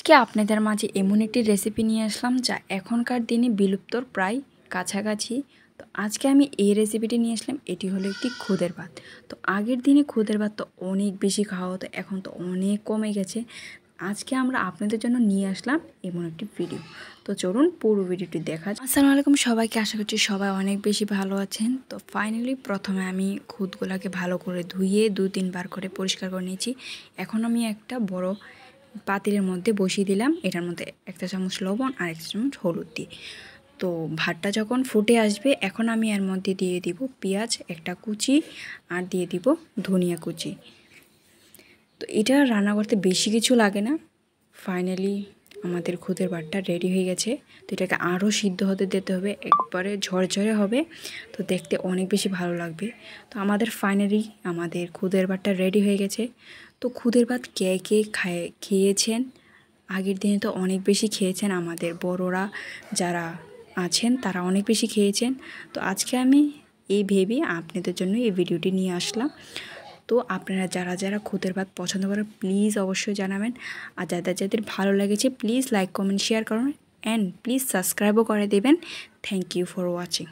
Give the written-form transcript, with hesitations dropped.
আজকে আপনাদের মাঝে এমন একটি রেসিপি নিয়ে আসলাম যা এখনকার দিনে বিলুপ্তর প্রায় কাছাকাছি। তো আজকে আমি এই রেসিপিটি নিয়ে আসলাম। এটি হলো একটি খুদের ভাত। তো আগের দিনে খুদের ভাত তো অনেক বেশি খাওয়া হতো, এখন তো অনেক কমে গেছে। আজকে আমরা আপনাদের জন্য নিয়ে আসলাম এমন একটি ভিডিও। তো চলুন পুরো ভিডিওটি দেখা যায়। আসসালামু আলাইকুম সবাইকে, আশা করছি সবাই অনেক বেশি ভালো আছেন। তো ফাইনালি প্রথমে আমি খুদগুলাকে ভালো করে ধুয়ে 2-3 বার করে পরিষ্কার করে নিয়েছি। এখন আমি একটা বড় পাতিলের মধ্যে বসিয়ে দিলাম। এটার মধ্যে 1 চামচ লবণ আর 1 চামচ হলুদ দিই। তো ভাতটা যখন ফুটে আসবে এখন আমি এর মধ্যে দিয়ে দিব পেঁয়াজ একটা কুচি আর দিয়ে দিব ধনিয়া কুচি। তো এটা রান্না করতে বেশি কিছু লাগে না। ফাইনালি আমাদের খুদের ভাতটা রেডি হয়ে গেছে। তো এটাকে আরও সিদ্ধ হতে দিতে হবে, একবারে ঝরঝরে হবে, তো দেখতে অনেক বেশি ভালো লাগবে। তো আমাদের ফাইনালি আমাদের খুদের ভাতটা রেডি হয়ে গেছে। তো খুদের ভাত কে কে খেয়েছেন? আগের দিনে তো অনেক বেশি খেয়েছেন, আমাদের বড়রা যারা আছেন তারা অনেক বেশি খেয়েছেন। তো আজকে আমি এই ভেবে আপনাদের জন্য এই ভিডিওটি নিয়ে আসলাম। তো আপনারা যারা যারা খুদের ভাত পছন্দ করেন প্লিজ অবশ্যই জানাবেন, আর যাদের যাদের ভালো লেগেছে প্লিজ লাইক কমেন্ট শেয়ার করুন অ্যান্ড প্লিজ সাবস্ক্রাইবও করে দেবেন। Thank you for watching.